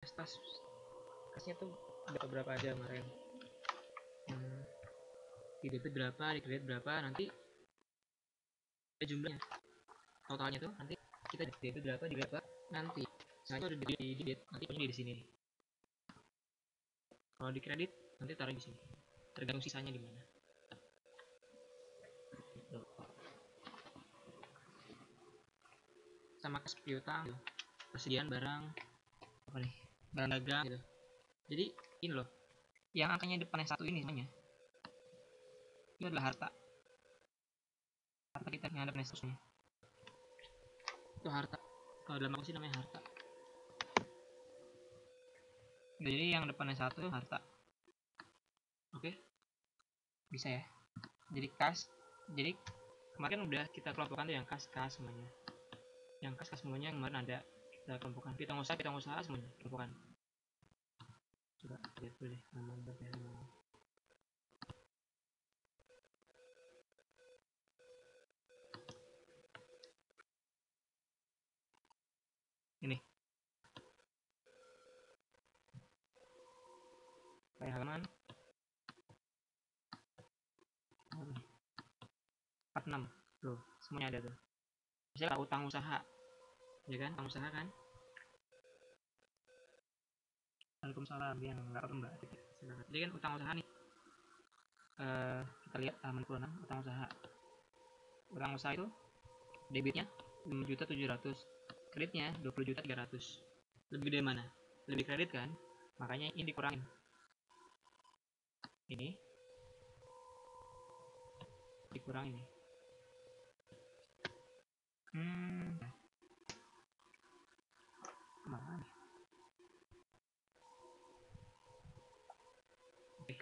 kasnya tuh berapa aja kemarin. Di debit berapa, di kredit berapa, nanti jumlahnya totalnya tuh nanti kita di debit berapa, di berapa nanti. Misalnya udah di debit, nanti punya di sini. Kalau di kredit nanti taruh di sini. Tergantung sisanya di mana. Sama kas piutang, persediaan barang, apa nih, barang dagang gitu. Jadi ini loh, yang angkanya depannya satu ini semuanya itu adalah harta kita yang ada depannya satu. Itu harta. Kalau dalam akuntansi namanya harta. Jadi yang depannya satu itu harta. Oke, bisa ya. Jadi kas, jadi kemarin udah kita kelompokkan tuh yang kas semuanya. Yang kas semuanya yang kemarin ada kita kelompokkan. Piutang usaha semuanya kelompokkan. Coba lihat dulu deh nama berapa ya. Ini kayak halaman 46 tuh, semuanya ada tuh. Misalnya utang usaha, ya kan, utang usaha kan. Waalaikumsalam, yang nggak apa mbak. Jadi kan utang usaha nih, kita lihat halaman 26 utang usaha. Utang usaha itu debitnya 5.700.000, kreditnya 20.300.000. Lebih gede mana? Lebih kredit kan, makanya ini dikurangin. Ini dikurangin nih. Kemana nih? Oke.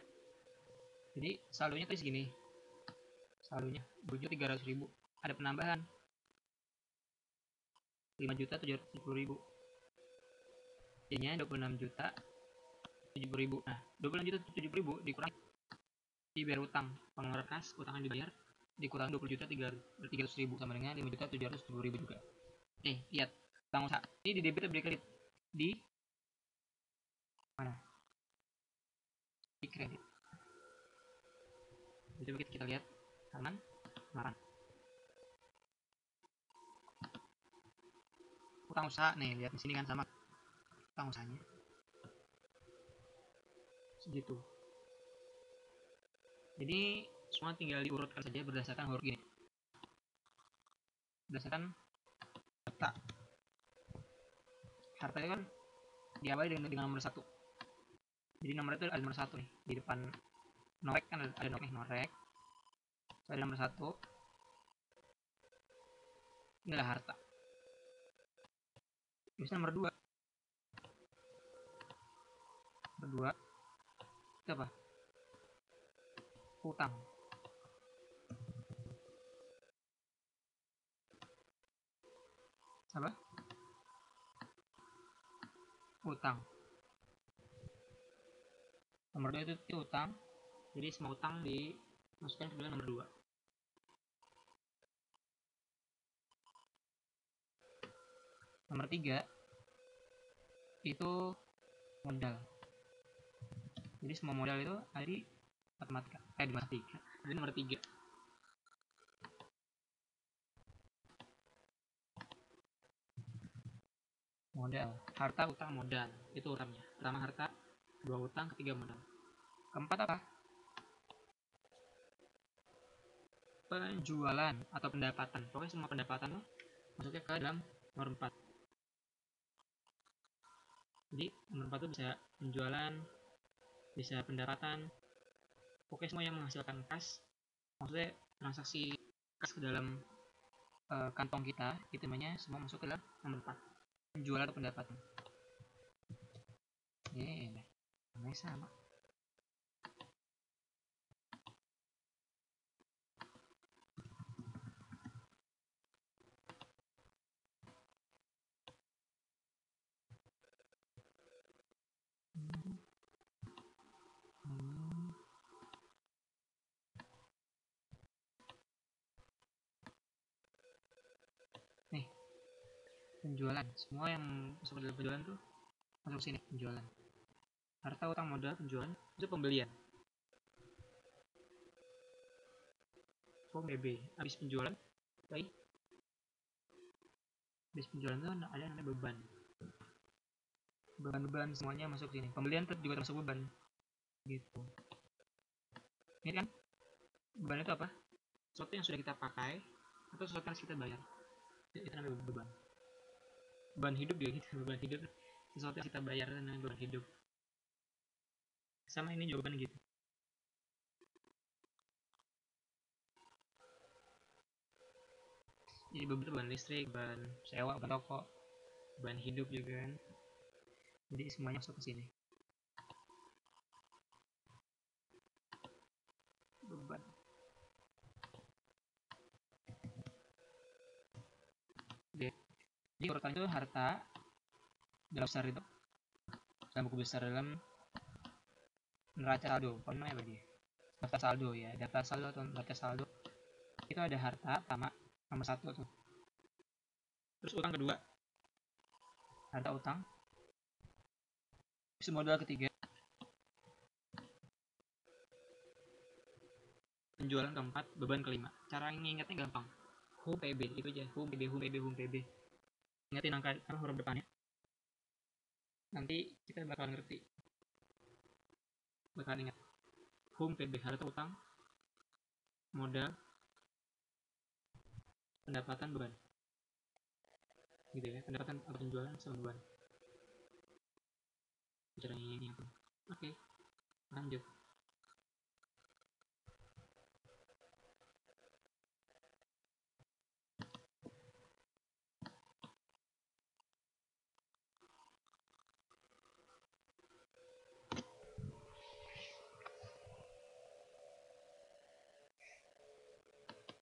Jadi saldonya tuh segini. Saldonya 2.300.000. Ada penambahan 5.770.000. Jadinya 26.070.000. Nah, 26.070.000 dikurangi biar utang pengeluaran kas, utang yang dibayar dikurangi 20.300.000 sama dengan 5.770.000 juga. Nih, lihat utang usaha. Ini di debit atau di kredit? Di mana? Di kredit. Coba kita lihat halaman kemarin. Utang usaha nih, lihat di sini kan sama utang usahanya. Segitu. Jadi semua tinggal diurutkan saja berdasarkan huruf gini. Berdasarkan harta. Harta itu kan diawali dengan nomor 1. Jadi nomor itu ada nomor 1 nih. Di depan norek kan ada norek. Ada nomor 1. Ini adalah harta. Terus nomor 2. Nomor 2 itu apa? Utang. Apa? Utang. Nomor 2 itu utang. Jadi semua utang dimasukkan ke dalam nomor 2. Nomor 3 itu modal. Jadi semua modal itu ada di matematika. Di matematika. Jadi nomor 3. Modal, harta, utang, modal. Itu urutannya. Pertama harta, kedua utang, ketiga modal. Keempat apa? Penjualan atau pendapatan. Pokoknya semua pendapatan tuh masuknya ke dalam nomor 4. Jadi nomor 4 itu bisa penjualan, bisa pendapatan. Pokoknya semua yang menghasilkan kas, maksudnya transaksi kas ke dalam kantong kita, itu namanya semua masuk ke dalam nomor 4. Penjualan atau pendapatan. Namanya sama. Nih, penjualan. Semua yang masuk ke dalam penjualan tuh masuk sini penjualan. Harta, utang, modal, penjualan itu pembelian. Form BB habis penjualan lagi. Habis penjualan itu ada namanya beban. Beban semuanya masuk sini. Pembelian juga termasuk beban. Gitu. Ini kan beban itu apa? Sesuatu yang sudah kita pakai atau sesuatu yang harus kita bayar. Itu namanya beban. Beban hidup juga gitu. Beban hidup sesuatu yang kita bayar itu namanya beban hidup. Sama ini jawaban gitu. Jadi beban listrik, beban sewa, beban toko, beban hidup juga kan. Jadi semuanya masuk ke sini. Beban. Oke. Jadi urutan itu harta dalam besar itu, dalam buku besar dalam neraca saldo. Apa namanya dia? Daftar saldo ya. Daftar saldo atau neraca saldo itu ada harta pertama nomor 1 tuh. Terus utang kedua, harta utang. Terus modal ketiga, penjualan keempat, beban kelima. Cara ngingetnya gampang. HUM PB itu aja. HUM PB, HUM PB, HUM PB. Ingatin angka huruf depannya. Nanti kita bakal ngerti. Bakal ingat. HUM PB, harta utang, modal, pendapatan, beban. Gitu ya, pendapatan atau penjualan sama beban. Cara ini apa? Oke, lanjut.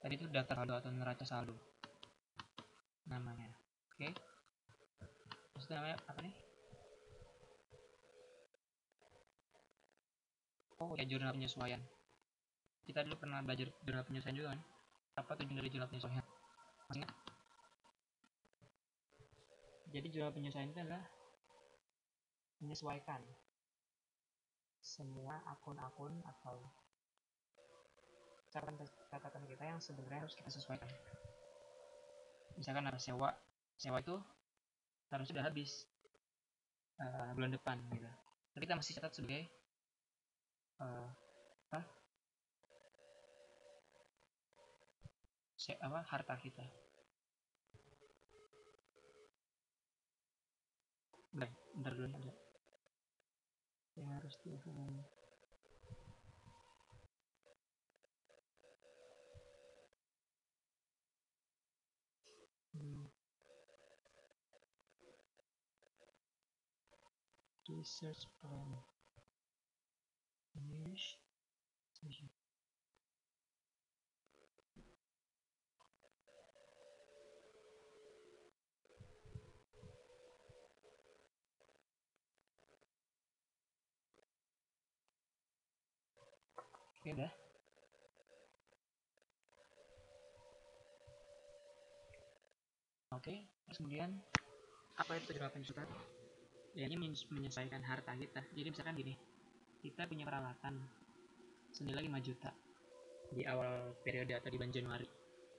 Tadi itu daftar saldo atau neraca saldo namanya. Oke. Terus namanya apa nih? Oh ya, jurnal penyesuaian. Kita dulu pernah belajar jurnal penyesuaian juga kan? Apa tujuan dari jurnal penyesuaian? Masih ingat? Jadi jurnal penyesuaian itu adalah menyesuaikan semua akun-akun atau catatan kita yang sebenarnya harus kita sesuaikan. Misalkan harus sewa itu harus sudah habis bulan depan gitu. Tapi kita masih catat sebagai harta kita. Bentar dulu ada yang harus dihubungi. Research plan English session. Oke, udah. Oke, terus kemudian apa itu jurnal penyesuaian? Ya, ini menyesuaikan harta kita. Jadi misalkan gini, kita punya peralatan senilai 5 juta di awal periode atau di bulan Januari.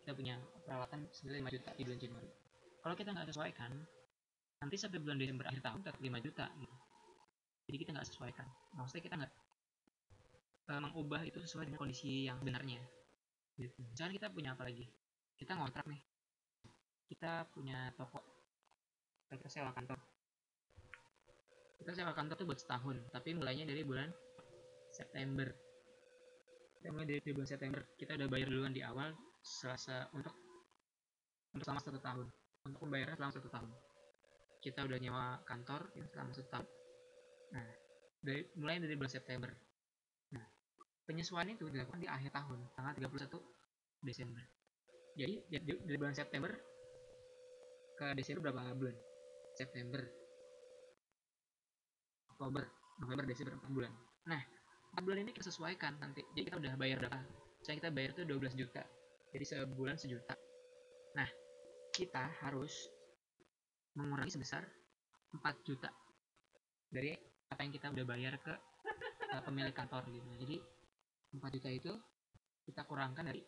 Kita punya peralatan senilai 5 juta di bulan Januari. Kalau kita nggak sesuaikan, nanti sampai bulan Desember akhir tahun tetap 5 juta gitu. Jadi kita nggak sesuaikan. Maksudnya kita nggak mengubah itu sesuai dengan kondisi yang benarnya gitu. Misalkan kita punya apa lagi, kita ngontrak nih, kita punya toko, kita sewa kantor tuh buat setahun, tapi mulainya dari bulan September. Kita mulai dari bulan September, kita udah bayar duluan di awal untuk selama 1 tahun, untuk pembayaran selama 1 tahun. Kita udah nyewa kantor selama 1 tahun. Nah, mulai dari bulan September. Nah, penyesuaian itu dilakukan di akhir tahun, tanggal 31 Desember. Jadi dari bulan September ke Desember berapa bulan? September, Oktober, November, Desember, 4 bulan. Nah, 4 bulan ini kita sesuaikan nanti. Jadi kita udah bayar berapa? Misalnya kita bayar itu 12 juta. Jadi sebulan sejuta. Nah, kita harus mengurangi sebesar 4 juta. dari apa yang kita udah bayar ke pemilik kantor gitu. Jadi 4 juta itu kita kurangkan dari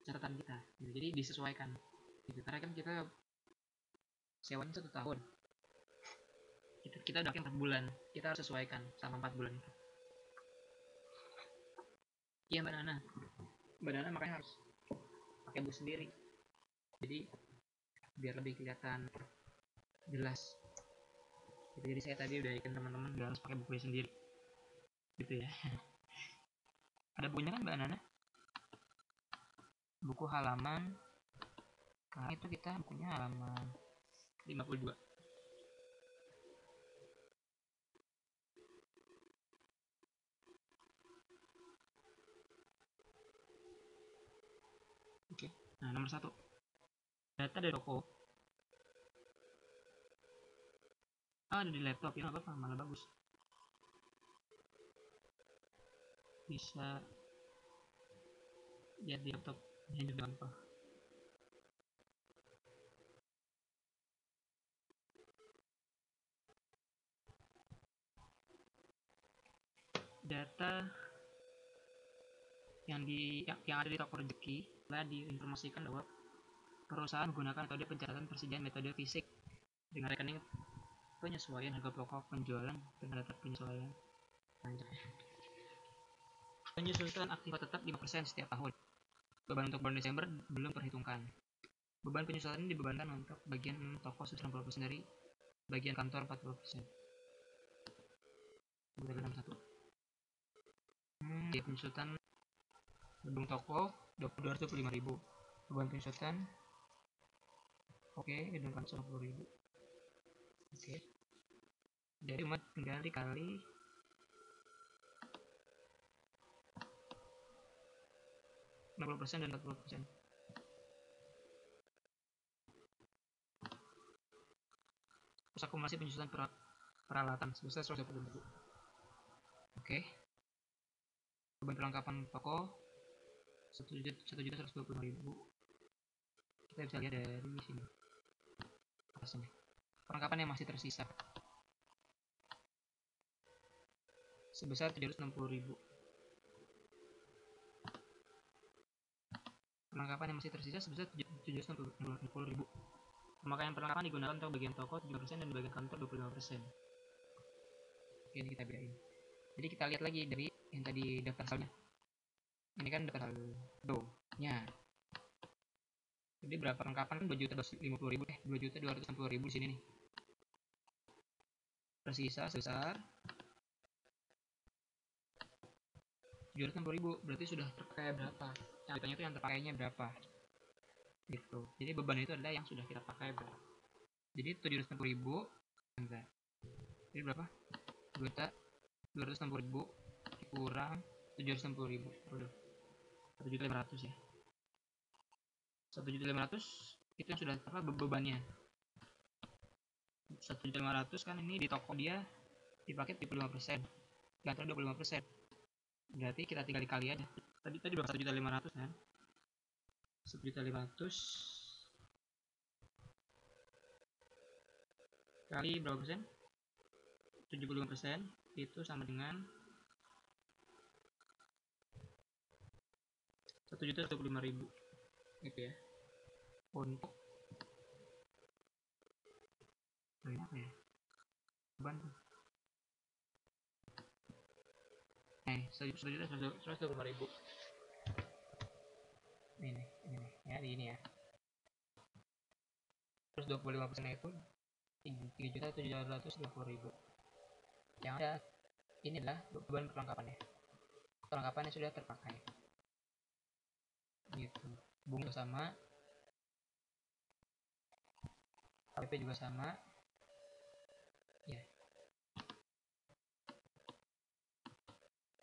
catatan kita gitu. Jadi disesuaikan gitu. Karena kan kita sewanya 1 tahun, kita udah per bulan, kita harus sesuaikan sama 4 bulan itu. Iya Mbak Nana makanya harus pakai buku sendiri, jadi biar lebih kelihatan jelas gitu. Jadi saya tadi udah yakin teman-teman udah harus pakai bukunya sendiri gitu ya. Ada bukunya kan Mbak Nana, buku halaman, nah itu kita bukunya halaman 52. Oke, nah nomor 1, data dari toko. Ada di laptop ya, apa malah bagus, bisa lihat di laptop ini juga apa. Data yang ada di toko rezeki telah diinformasikan bahwa perusahaan menggunakan metode pencatatan persediaan metode fisik dengan rekening penyesuaian harga pokok penjualan dengan data penyesuaian. Penyusutan aktiva tetap 5% setiap tahun. Beban untuk bulan Desember belum perhitungkan. Beban penyusutan ini dibebankan untuk bagian toko 90% dari bagian kantor 40%. Beban 1. Penyusutan gedung toko 225.000. Beban penyusutan gedung kantor 10.000. Jadi cuma tinggal dikali 60% dan 40%. Terus akumulasi penyusutan peralatan sebesar 120.000. Beban perlengkapan toko 1.125.000. Kita bisa lihat dari sini atasnya. Perlengkapan yang masih tersisa sebesar 760.000. Perlengkapan yang masih tersisa sebesar 760.000. Pemakaian perlengkapan digunakan untuk bagian toko 7% dan bagian kantor 25%. Ini kita bedain. Jadi kita lihat lagi dari yang tadi daftar saldonya. Ini kan daftar saldonya. Jadi berapa perlengkapan kan 2.250.000 2.260.000 di sini nih. Tersisa sebesar 760.000, berarti sudah terpakai berapa? Yang ditanya itu yang terpakainya berapa? Gitu. Jadi beban itu adalah yang sudah kita pakai berapa. Jadi 760.000 enggak. Jadi berapa? 260.000 kurang 760.000. 1.500.000 ya. 1.500.000 itu yang sudah apa bebannya. 1.500.000 kan ini di toko dia dipakai 75%. Di kantor 25%. Berarti kita tinggal dikali aja. Tadi berapa? 1.500.000 kan? 1.500.000 kali berapa persen? 75% itu sama dengan 1.125.000 gitu ya. Untuk apa ya? Beban 125.000. Ini ya, di ini ya. Terus 25% itu 3.750.000. Yang ada ini adalah beban perlengkapannya. Perlengkapannya sudah terpakai. Gitu. Bunga sama, KP juga sama. Ya.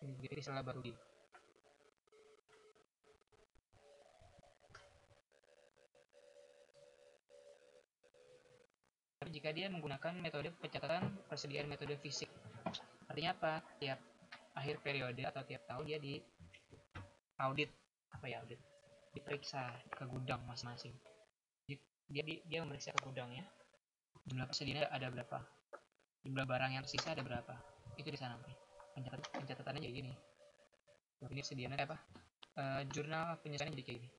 Jadi salah baru gitu. Jika dia menggunakan metode pencatatan persediaan metode fisik, artinya apa? Tiap akhir periode atau tiap tahun dia di audit, diperiksa ke gudang masing-masing. Dia memeriksa ke gudangnya, jumlah persediaan ada berapa, jumlah barang yang tersisa ada berapa, itu di sana. Pencatatannya jadi gini. Ini sedianya kayak apa, jurnal penyesuaian jadi kayak gini.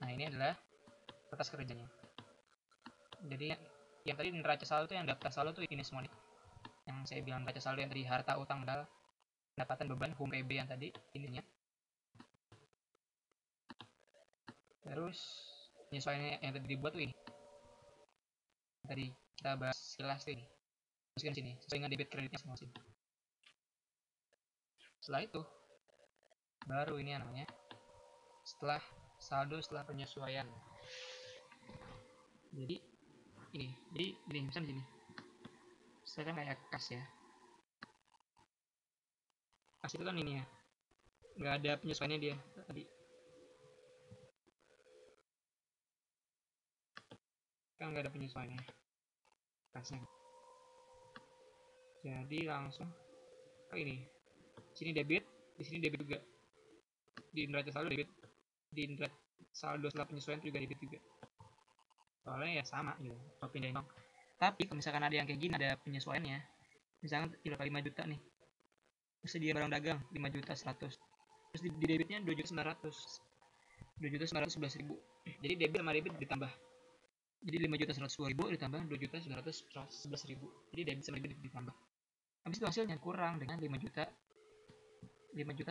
Nah, ini adalah kertas kerjanya. Jadi yang tadi neraca saldo itu, yang daftar saldo tuh ini semua nih. Yang saya bilang neraca saldo yang tadi, harta, utang, modal, pendapatan, beban, hum, PB yang tadi ininya. Terus penyesuaiannya yang tadi dibuat tuh ini. Tadi kita bahas sekilas tuh ini. Masukin sini, sesuai dengan debit kreditnya semua sini. Setelah itu baru ini yang namanya setelah saldo setelah penyesuaian. Jadi ini misalnya di sini. Saya kan kayak kas ya. Kas itu kan ini ya, nggak ada penyesuaiannya dia tadi. Kan nggak ada penyesuaiannya kasnya. Jadi langsung ke ini. Sini debit, di sini debit juga. Di neraca saldo debit, di neraca saldo setelah penyesuaian juga debit juga. Soalnya ya sama gitu, kalau pindahin dong. Tapi kalau misalkan ada yang kayak gini, ada penyesuaiannya, misalkan 5 juta nih, terus dia barang dagang 5 juta 100, terus di debitnya 2 juta 900, 2 juta 911 ribu. Jadi debit sama debit ditambah, jadi 5 juta 102 ribu ditambah 2 juta 911 ribu, jadi debit sama debit ditambah. Habis itu hasilnya kurang dengan 5 juta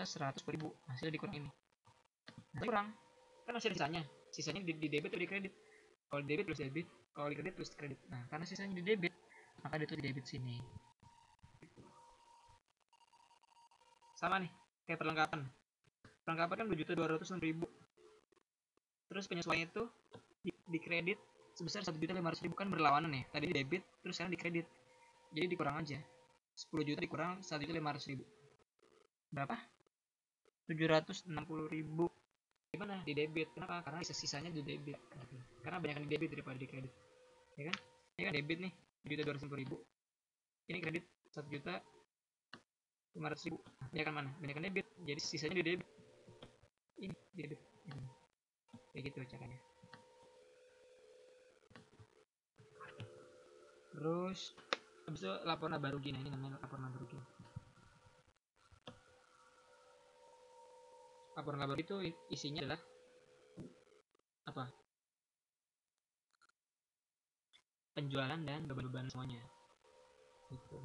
100 ribu, hasilnya dikurang ini. Nah, kurang kan hasil sisanya di debit atau di kredit. Kalau di debit plus debit, kalau di kredit plus kredit. Nah, karena sisanya di debit, maka itu di debit sini. Sama nih, kayak perlengkapan. Perlengkapan kan 2.206.000. Terus penyesuaian itu di kredit sebesar 1.500.000, kan berlawanan ya. Tadi di debit, terus sekarang di kredit. Jadi dikurang aja. 10 juta dikurang 1.500.000. Berapa? 760.000. Gimana? Di debit. Kenapa? Karena sisanya di debit. Karena banyak di debit daripada di kredit. Ya kan? Ini kan debit nih, 7.260.000. Ini kredit 1.500.000. Ya kan mana? Banyak debit. Jadi sisanya di debit. Ini debit. Kayak gitu caranya. Terus habis itu laporan laba rugi. Nah, ini namanya laporan laba rugi. Laporan laba rugi itu isinya adalah apa? Penjualan dan beban-beban semuanya. Gitu.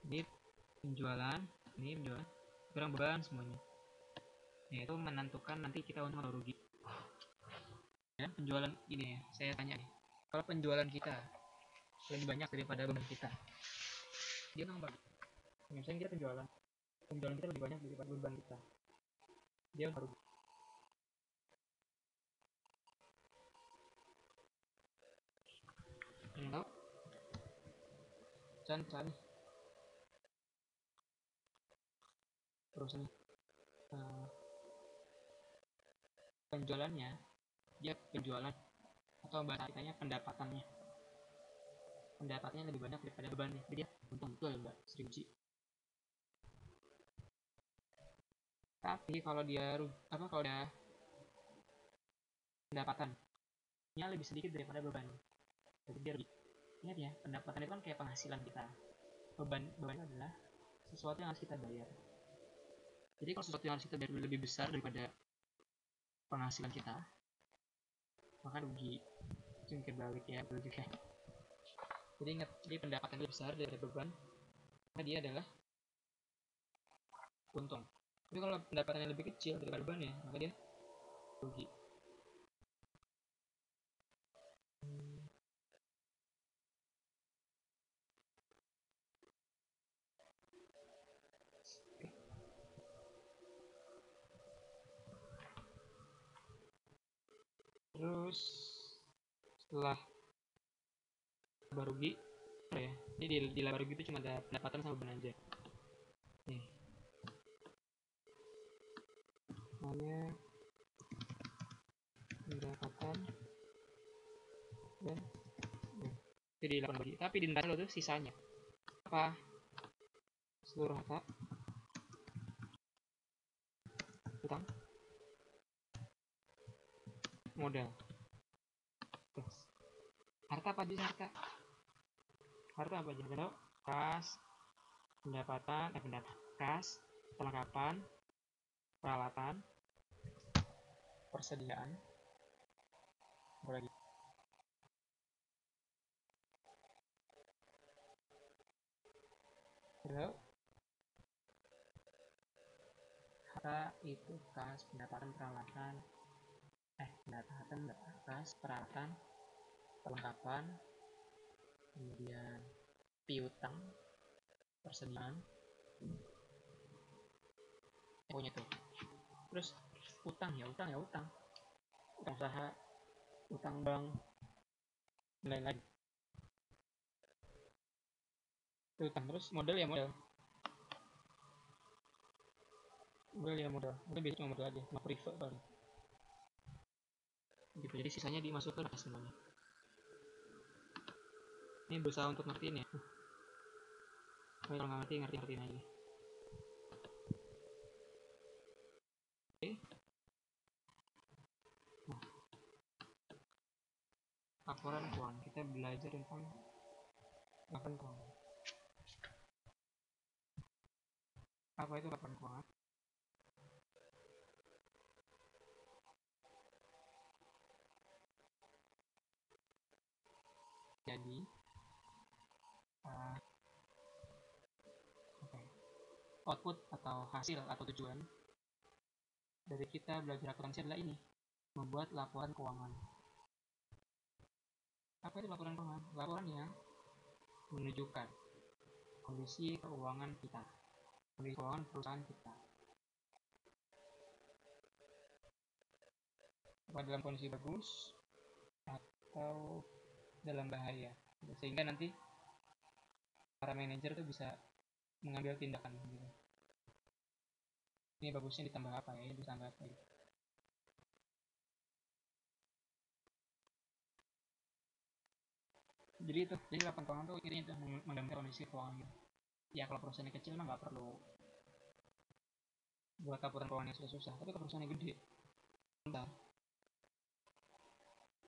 Ini penjualan, barang beban semuanya. Nah, itu menentukan nanti kita untung atau rugi. Ya, penjualan ini ya, saya tanya nih. Kalau penjualan kita lebih banyak daripada beban kita, dia nambah. Misalnya kita penjualan kita lebih banyak daripada beban kita, dia untung rugi. Yang tahu? Contoh nih. Terus nih. Penjualannya, dia penjualan atau bahasa kitanya pendapatannya lebih banyak daripada bebannya, jadi dia untung betul ya mbak Sriuji. Tapi kalau dia kalau dia pendapatannya lebih sedikit daripada beban, jadi dia rugi. Ingat ya, pendapatan itu kan kayak penghasilan kita, beban adalah sesuatu yang harus kita bayar. Jadi kalau sesuatu yang harus kita bayar lebih besar daripada penghasilan kita, maka rugi. Jungkir balik ya, betul juga. Jadi ingat, jadi pendapatan lebih besar dari beban, maka dia adalah untung. Tapi kalau pendapatannya lebih kecil daripada bebannya, maka dia rugi. Terus setelah laba rugi, ya, ini di laba rugi itu cuma ada pendapatan sama beban aja. Nih, namanya pendapatan dan jadi 8 bagi, tapi di neraca lo tuh sisanya apa? Seluruh harta, utang, modal. Terus harta apa aja? Harta apa aja? Ada kas, pendapatan, kas, perlengkapan, peralatan, persediaan, apa lagi? Ada harta itu kas, pendapatan, peralatan, kas, peralatan, perlengkapan, kemudian piutang, persediaan, pokoknya tuh. Terus utang utang usaha, utang bank, dan lain-lain. Utang. Terus modal modal biasanya cuma modal aja, cuma prefer paling gitu. Jadi sisanya dimasukkan ke semuanya. Ini berusaha untuk ngertiin ya. Kalau nggak ngerti, ngertiin aja. Oke. Nah, laporan keuangan, kita belajar tentang laporan keuangan. Apa itu laporan keuangan? Jadi output atau hasil atau tujuan dari kita belajar akuntansi adalah ini, membuat laporan keuangan. Apa itu laporan keuangan? Laporan yang menunjukkan kondisi keuangan kita, kondisi keuangan perusahaan kita, apa dalam kondisi bagus atau dalam bahaya, sehingga nanti para manajer tuh bisa mengambil tindakan gitu. Ini bagusnya ditambah apa ya, ditambah apa gitu. Jadi laporan keuangan tuh intinya itu menggambarkan kondisi keuangan gitu. Ya kalau perusahaan kecil mah nggak perlu buat laporan keuangan yang susah, tapi kalau perusahaan yang gede, bentar,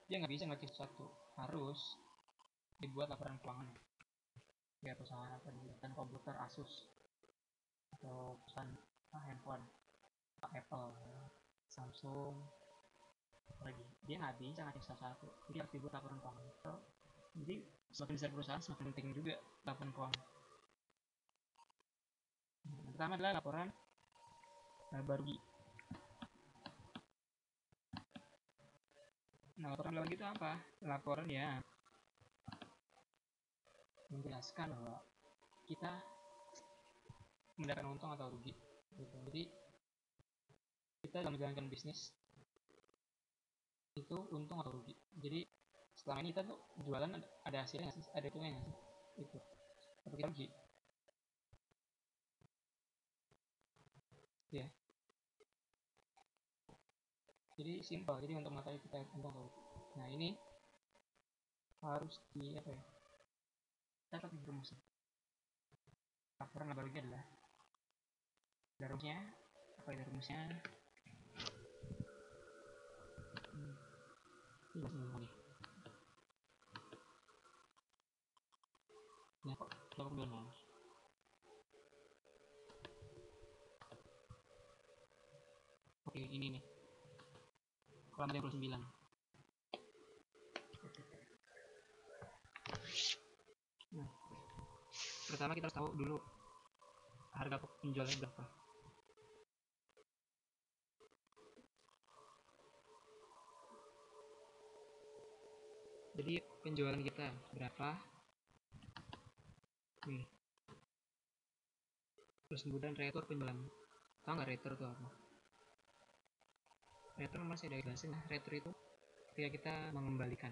dia nggak bisa ngecek satu, harus dibuat laporan keuangan. Ya perusahaan apa nih, kan komputer Asus atau perusahaan handphone Apple, Samsung, lagi dia nggak bisa ngecek satu-satu, jadi harus dibuat laporan keuangan. Jadi semakin besar perusahaan semakin penting juga laporan keuangan. Yang pertama adalah laporan laba rugi. Nah, laporan laba rugi itu apa? Laporan ya menjelaskan bahwa kita mendapatkan untung atau rugi gitu. Jadi kita dalam menjalankan bisnis itu untung atau rugi. Jadi selama ini kita tuh jualan ada hasilnya nggak sih, ada untungnya nggak sih, itu atau kita rugi ya. Jadi simpel, jadi untuk mengetahui kita untung atau rugi, nah ini harus di apa ya, catat di rumusnya. Laporan laba rugi adalah rumusnya apa itu rumusnya? Ini semua nih ya, kok belum. Oke, ini nih halaman 39. Nah, pertama kita harus tahu dulu harga penjualan berapa. Jadi penjualan kita berapa nih, terus kemudian retur penjualan. Tahu nggak retur itu apa? Retur masih ada jelasin. Nah, retur itu ketika kita mengembalikan.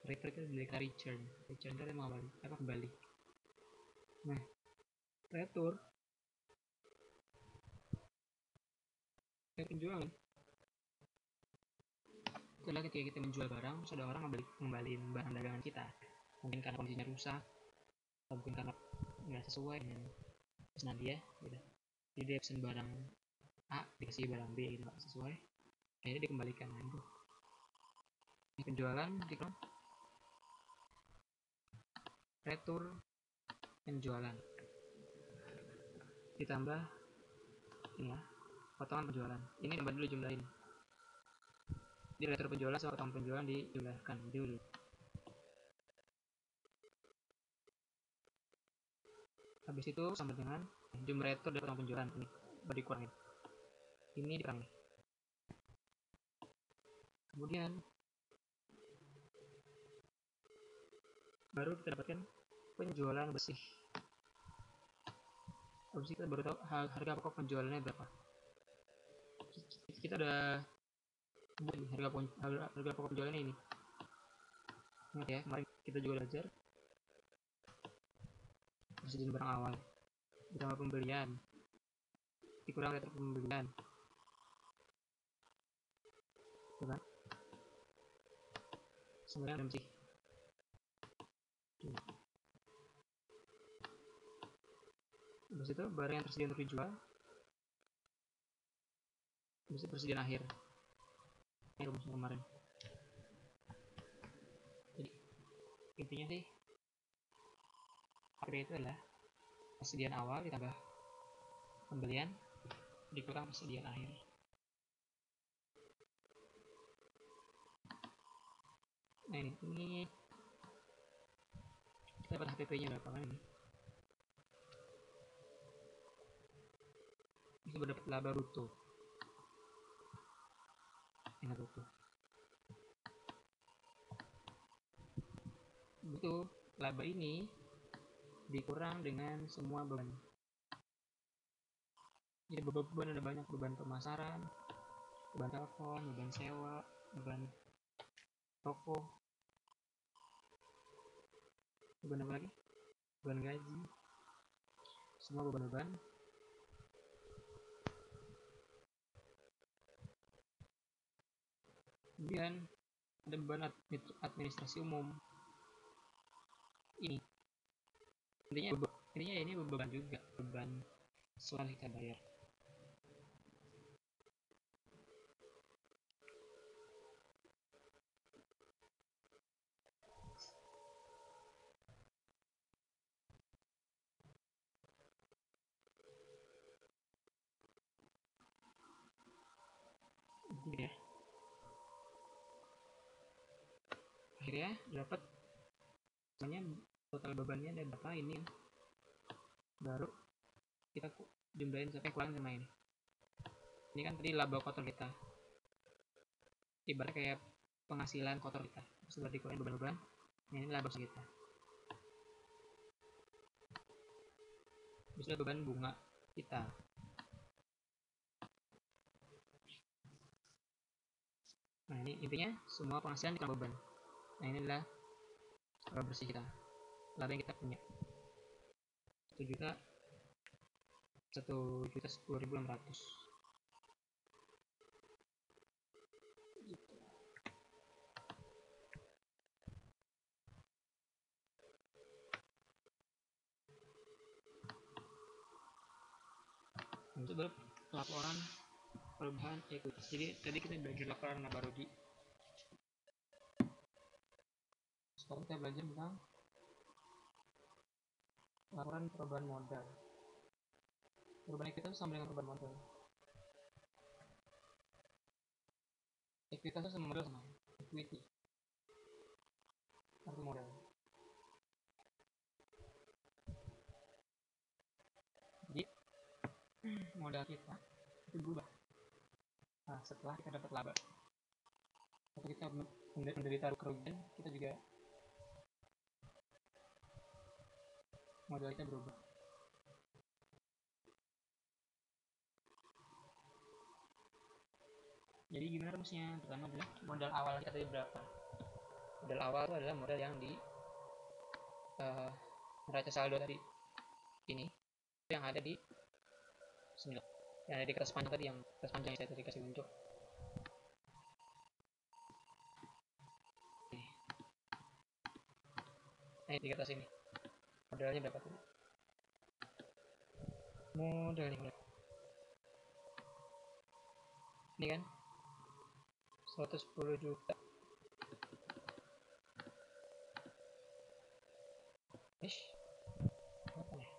Retur itu dari kata return itu kembali. Nah, retur penjualan Itu adalah ketika kita menjual barang, terus ada orang ngembaliin barang dagangan kita, mungkin karena kondisinya rusak atau mungkin karena nggak sesuai dengan pesanan dia gitu. Jadi dia pesan barang A dikasih barang B gitu, nggak sesuai, akhirnya dikembalikan. Nah itu penjualan retur penjualan ditambah ini ya, potongan penjualan. Ini tambah dulu jumlahin. Di retur penjualan sama potongan penjualan dijumlahkan dulu. Habis itu sama dengan jumlah retur dari potongan penjualan ini dikurangin. Ini dikurangin. Kemudian baru kita dapatkan penjualan bersih. Habis itu kita baru tahu harga pokok penjualannya berapa. Kita udah harga pokok penjualannya ini. Ingat ya, kemarin kita juga belajar persediaan barang awal ditambah pembelian dikurang retur pembelian, bukan? Sebenarnya ada sih. Habis itu barang yang tersedia untuk dijual, habis itu persediaan akhir. Ini rumusnya kemarin. Jadi intinya sih HP itu adalah persediaan awal ditambah pembelian dikurang persediaan akhir. Nah ini kita dapat HPP nya berapa kan ini? Bisa dapat laba bruto. Ingat bruto. Betul, laba ini dikurang dengan semua beban. Jadi beban ada banyak, beban pemasaran, beban telepon, beban sewa, beban toko, beban apa lagi? Beban gaji, semua beban-beban. Kemudian ada beban administrasi umum. Ini intinya ini beban juga, beban soal kita bayar. Ya. Akhirnya dapat total bebannya ada berapa ini, baru kita jumlahin sampai kurang sama ini. Ini kan tadi laba kotor kita, ibaratnya kayak penghasilan kotor kita, sudah dikurangin beban-beban. Ini laba kita. Bisa beban bunga kita. Nah ini intinya semua penghasilan dikurang beban. Nah ini adalah laba bersih kita, laba yang kita punya 1.010.600. Itu baru laporan perubahan ekuitas. Jadi tadi kita belajar laporan laba rugi. Sekarang kita belajar tentang laporan perubahan modal. Perubahan ekuitas sama dengan perubahan modal. Ekuitas sama modal sama. Equity. Arti modal. Jadi modal kita itu berubah. Nah, setelah kita dapat laba atau kita menderita kerugian, kita juga modal kita berubah. Jadi gimana rumusnya? Pertama adalah modal awal kita tadi berapa? Modal awal itu adalah modal yang di neraca saldo tadi ini, yang ada di yang ada di kertas panjang tadi, yang kertas panjang yang saya tadi kasih unjuk. Nah, di atas ini modalnya berapa tuh? Modalnya berapa? Ini kan 110 juta. Ish, apa ya?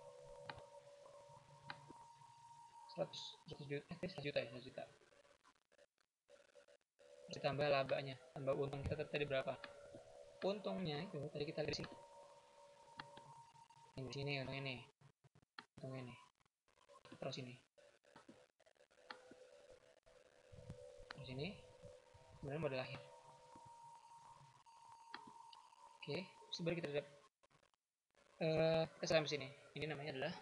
100 juta, 100 juta ya, 100 juta. Ditambah labanya, tambah untung kita tadi berapa? Untungnya itu tadi kita lihat di sini. Ini di sini untungnya nih. Terus ini. Terus ini kemudian modal akhir. Oke, sebenarnya kita dapat kita sampai sini. Ini namanya adalah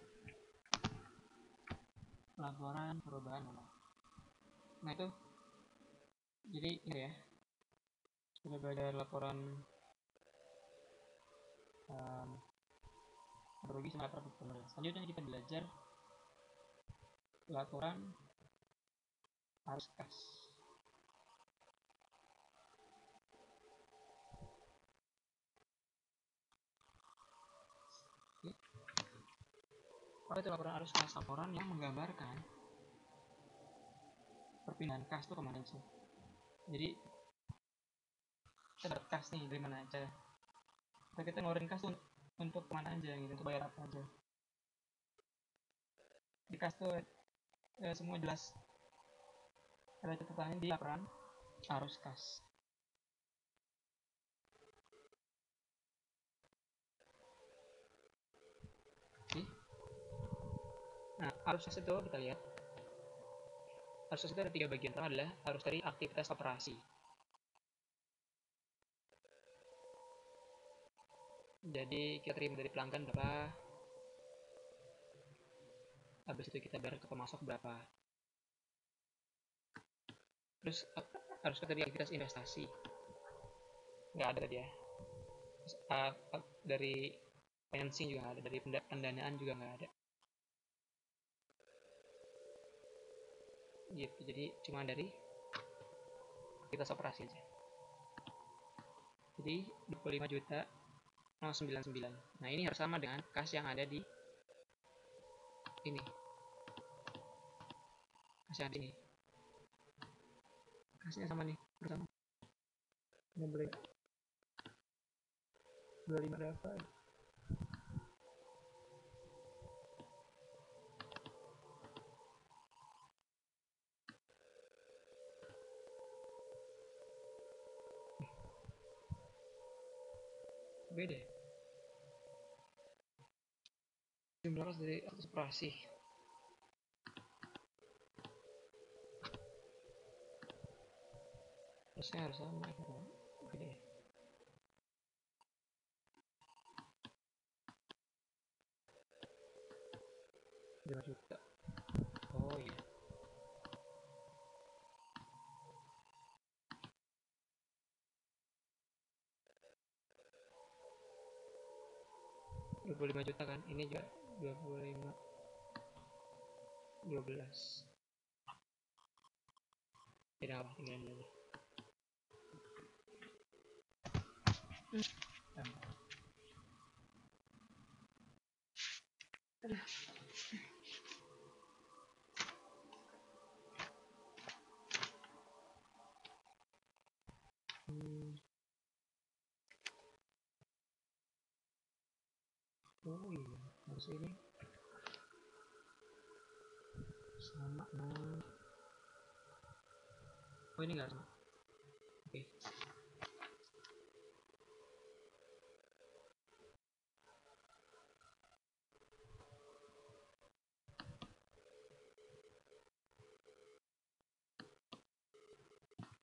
laporan perubahan modal. Nah itu jadi ini ya, sudah belajar laporan rugi sama laporan perubahan. Selanjutnya kita belajar laporan arus kas. Apa itu laporan arus kas? Laporan yang menggambarkan perpindahan kas itu kemana sih. Jadi kita dapat kas nih dari mana aja. Kita ngeluarin kas untuk kemana aja gitu, untuk bayar apa aja. Di kas tuh semua jelas. Ada catatannya di laporan arus kas. Oke. Nah, arus kas itu kita lihat. Arus kas itu ada 3 bagian. Pertama adalah arus dari aktivitas operasi. Jadi kita terima dari pelanggan berapa, habis itu kita bayar ke pemasok berapa. Terus harus dari aktivitas investasi nggak ada tadi ya. Terus, dari financing juga nggak ada, dari pendanaan juga nggak ada gitu. Jadi cuma dari aktivitas operasi aja. Jadi 25 juta 099. Nah ini harus sama dengan kas yang ada di ini, kas yang ada ini, kasnya sama nih, bersama. Ini boleh 25 berapa? Beda ya? Jumlah kas dari atas operasi. Harusnya harus sama ya. Beda ya? Juta. Oh iya. $25 juta kan, ini juga 25 12. Tidak apa, tinggalin aja. Oh iya, harus ini sama dong. Oh ini enggak sama. Oke.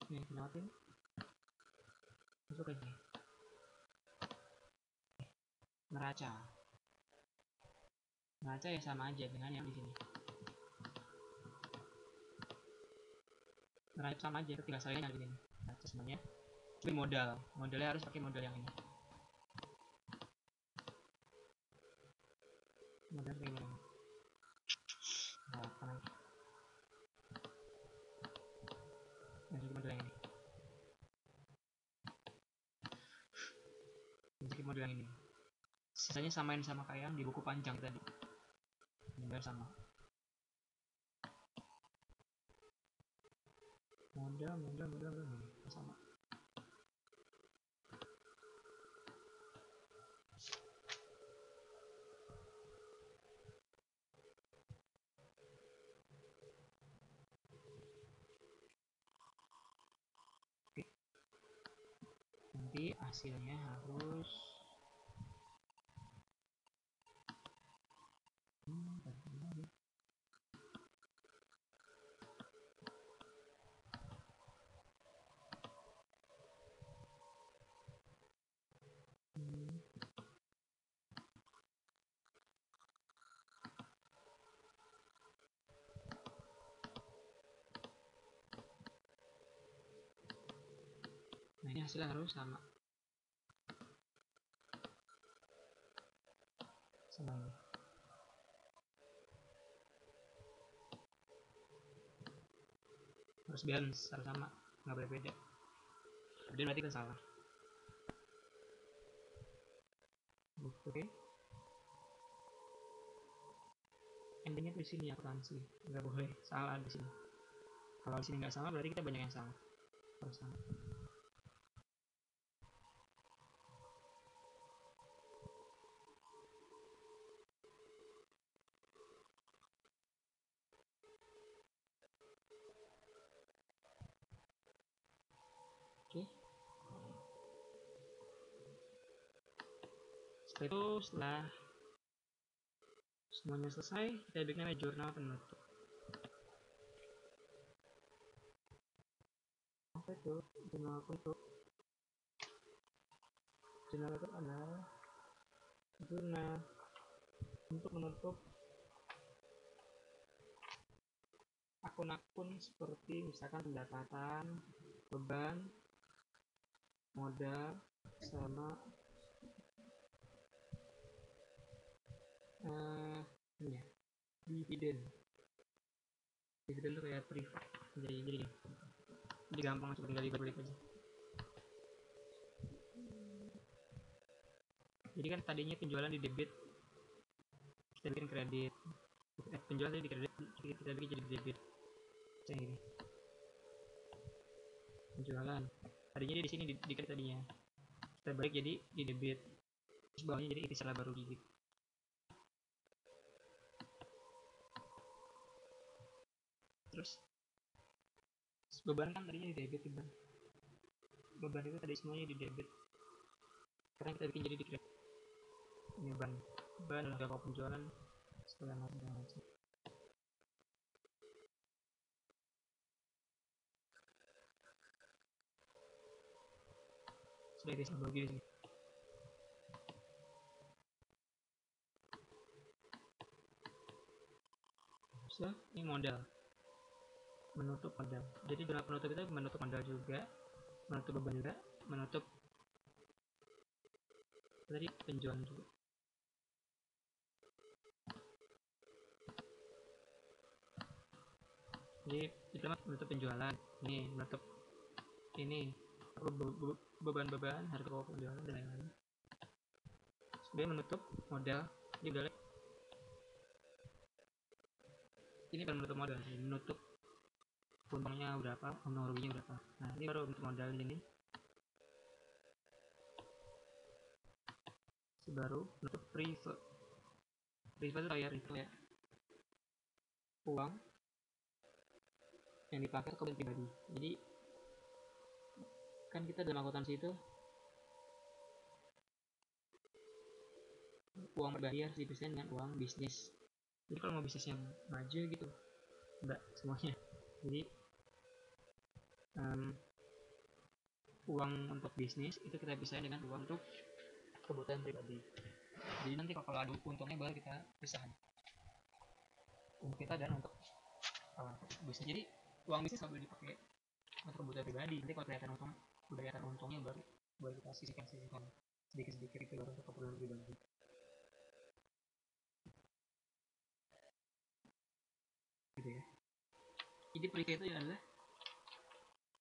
Nih, kenapa masuk aja. Neraca. Neraca ya sama aja dengan yang di sini. Neraca sama aja, tinggal salin yang di sini. Neraca semuanya. Tapi modalnya harus pakai modal yang ini. Modal kayak gimana? Nah, apa lagi? Masukin modal yang ini. Masukin modal yang ini. sisanya samain sama kayak yang di buku panjang tadi, biar sama. Modal sama. Oke. Nanti hasilnya harus nah ini hasilnya harus sama ini. Harus balance, harus sama, nggak boleh beda. Jadi berarti kan salah. Oke. Endingnya di sini akuntansi, nggak boleh salah di sini. Kalau di sini nggak sama berarti kita banyak yang salah. Harus sama. Oke. Setelah itu, setelah semuanya selesai, kita bikin namanya jurnal penutup. Apa itu jurnal penutup? Jurnal itu adalah jurnal untuk menutup akun-akun seperti misalkan pendapatan, beban, modal, sama ya, dividen. Dividen itu kayak privat, jadi gampang, cuma tinggal dibalik aja. Jadi kan tadinya penjualan di debit, kita bikin kredit. Penjualan tadi di kredit, kita bikin jadi debit. Kayak gini. Penjualan tadinya di sini di kredit tadinya, kita balik jadi di debit. Terus bawahnya jadi isi laba rugi gitu. Terus beban kan tadinya di debit, beban itu tadi semuanya di debit. Sekarang kita bikin jadi di kredit. Ini beban adalah kalau penjualan segala macam. Sudah isi laba rugi di sini. So, ini modal, menutup modal. Jadi jurnal penutup itu menutup modal juga, menutup beban juga, menutup tadi penjualan juga. Jadi kita menutup penjualan, ini menutup ini beban-beban, harga pokok penjualan dan lain-lain. Sebagai menutup modal, jadi ini kan menutup modal, menutup untungnya berapa, untung ruginya berapa. Nah ini baru untuk modal ini. Baru menutup privat. Privat itu bayar itu ya, uang yang dipakai ke pribadi. Jadi kan kita dalam akuntansi itu uang pribadi harus dipisahin dengan uang bisnis. Jadi kalau mau bisnisnya maju gitu, enggak semuanya. Jadi uang untuk bisnis itu kita pisahin dengan uang untuk kebutuhan pribadi. Jadi nanti kalau ada untungnya baru kita pisahin untuk kita dan untuk bisnis. Jadi uang bisnis nggak boleh dipakai untuk kebutuhan pribadi. Nanti kalau kelihatan untungnya baru kita sisihkan sedikit itu baru untuk keperluan pribadi. Gitu ya. Jadi privat itu adalah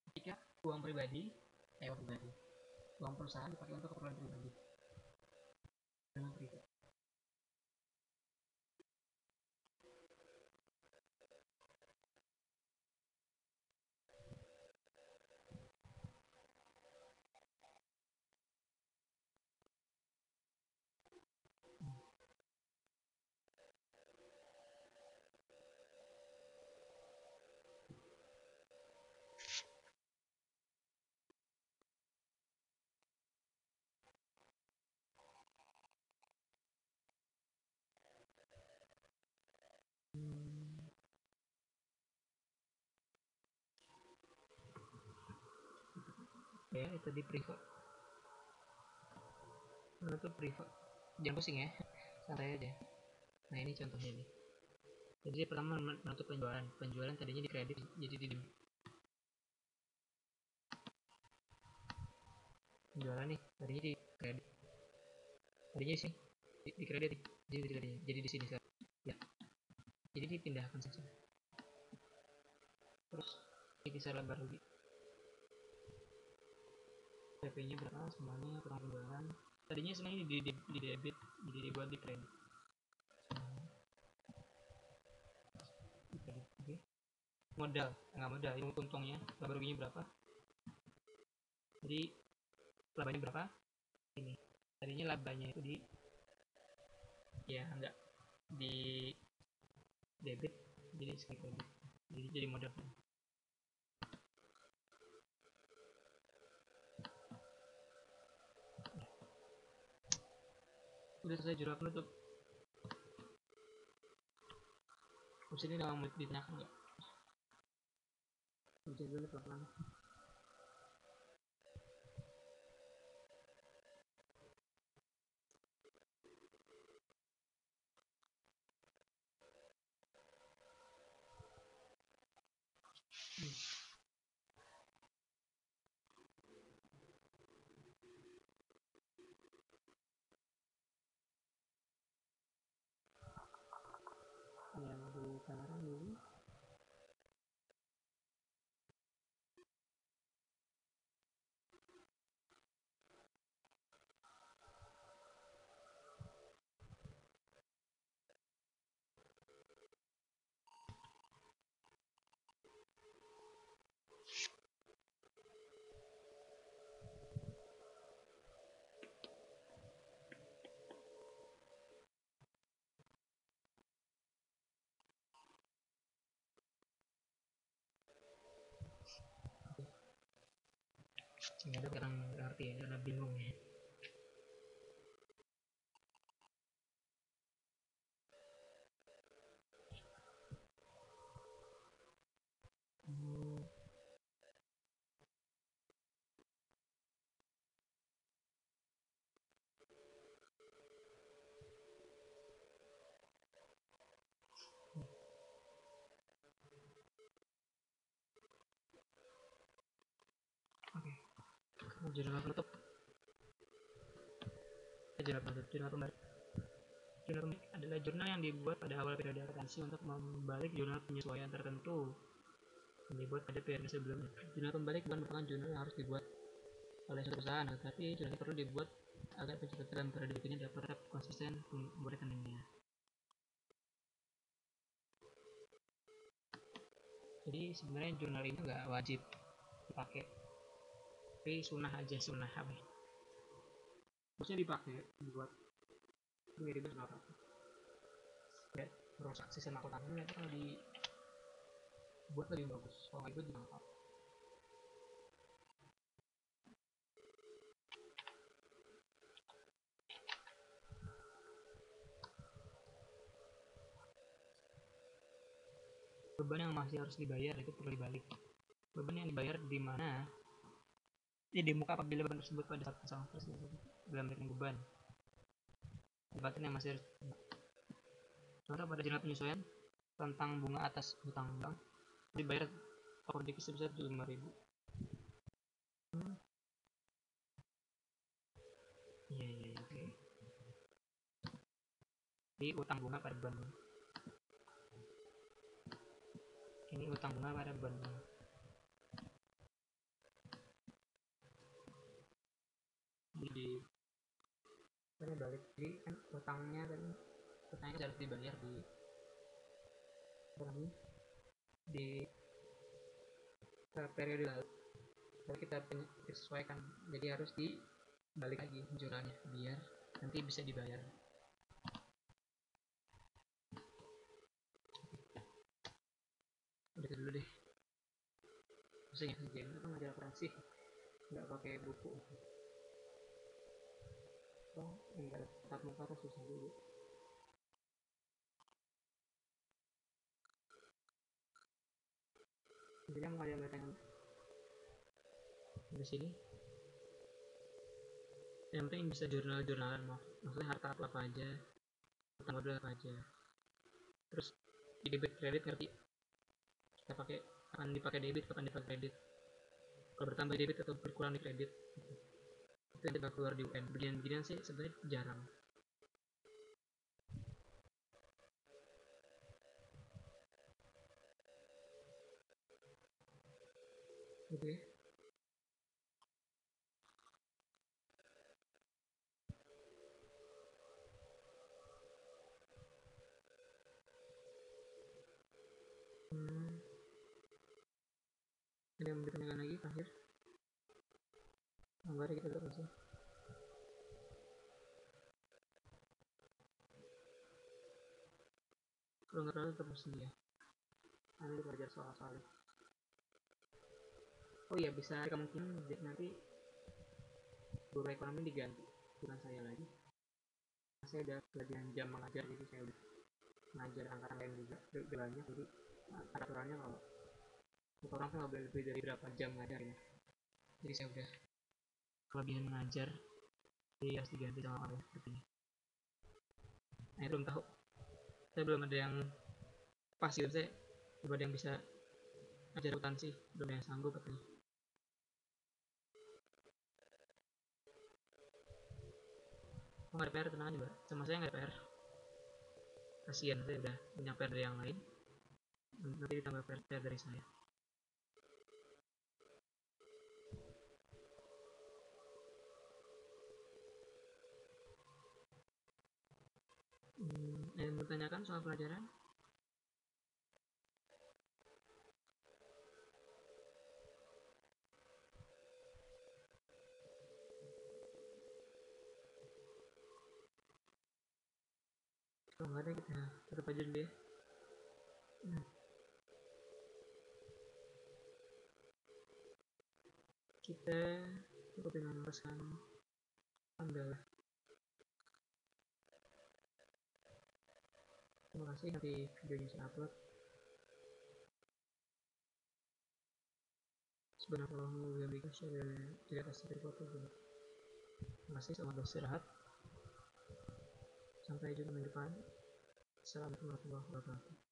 ketika uang pribadi, uang perusahaan dipakai untuk keperluan pribadi. Dengan privat. ya itu di privat. Nah, itu privat, jangan pusing ya, santai aja. Nah ini contohnya nih. Jadi pertama menutup penjualan tadinya di kredit jadi di penjualan nih tadinya di kredit, tadinya sih di kredit, jadi di sini ya, jadi dipindahkan saja. Terus ini bisa lebar lagi, PP nya berapa semuanya, kurang penjualan tadinya semuanya di debit, jadi dibuat di kredit. Oke. Modal nggak modal, ini untungnya laba ruginya berapa, jadi labanya berapa, ini tadinya labanya itu di ya enggak di debit, jadi skip lagi, jadi modal. Udah selesai jurnal penutup. Terus ini mau ditanyakan nggak? Baca dulu pelan-pelan. Yang ditanyakan dulu. Sehingga ada orang ngerti ya, karena bingung ya. Oke, jurnal penutup. Jurnal pembalik. Jurnal pembalik adalah jurnal yang dibuat pada awal periode akuntansi untuk membalik jurnal penyesuaian tertentu yang dibuat pada periode sebelumnya. Jurnal pembalik bukan merupakan jurnal yang harus dibuat oleh suatu perusahaan, tetapi jurnal perlu dibuat agar pencatatan dalam periode berikutnya dapat tetap konsisten membuat rekeningnya. Jadi sebenarnya jurnal ini nggak wajib dipakai, tapi sunnah aja, sunnah apa ya? Harusnya dipakai buat pengiriman apa? Ya, merusak sistem akuntansi itu kalau dibuat lebih bagus. Kalau nggak itu juga nggak apa. Beban yang masih harus dibayar itu perlu dibalik. Beban yang dibayar di mana? Di muka apabila beban tersebut pada saat pasang dalam rekening beban. Jabatan yang masih harus. Contoh pada jurnal penyesuaian tentang bunga atas hutang bank dibayar toko dikit sebesar 5.000. Iya, oke. Ini utang bunga pada beban. Ini utang bunga pada beban. Jadi ini balik, jadi kan utangnya harus dibayar di periode lalu, tapi kita sesuaikan, jadi harus dibalik lagi jurnalnya biar nanti bisa dibayar. Udah dulu deh, pusing ya kerjaan itu ngajar operasi nggak pakai buku. Oh, enggak tatap muka tuh susah dulu. Jadi yang mau ada di sini yang penting bisa jurnal-jurnalan, maksudnya harta apa aja, utang modal apa aja, terus di debit kredit ngerti kita pakai kapan dipakai debit, kapan dipakai kredit, kalau bertambah debit atau berkurang di kredit, itu yang kita keluar di UN. Beginian sih sebenarnya jarang. Oke. Ada yang mau ditanyakan lagi terakhir? Mari kita tutup aja. Kalau nggak tahu tetap sendiri ya. Nanti belajar soal-soalnya. Oh iya, bisa kemungkinan nanti guru ekonomi diganti, bukan saya lagi. Saya udah kelebihan jam mengajar, jadi saya udah mengajar angkatan lain juga udah banyak, jadi aturannya kalau orang tuh nggak boleh lebih dari berapa jam ngajar ya. Jadi saya udah kelebihan mengajar, jadi harus diganti sama orang sepertinya. Nah, belum tahu, saya belum ada yang pasti, saya belum ada yang bisa ajar akuntansi, belum ada yang sanggup katanya. Oh, nggak ada PR, tenang aja mbak, sama saya nggak ada PR. Kasian, saya udah punya PR dari yang lain, nanti ditambah PR dari saya. Yang bertanyakan soal pelajaran? Kalau nggak ada kita tutup aja dulu ya. Kita cukup dengan pesan tanggal. Terima kasih, nanti videonya saya upload. Subhanallahu wa bihamdihi asyhadu an la ilaha illa anta. Terima kasih, selamat beristirahat. Sampai jumpa minggu depan. Assalamualaikum warahmatullahi wabarakatuh.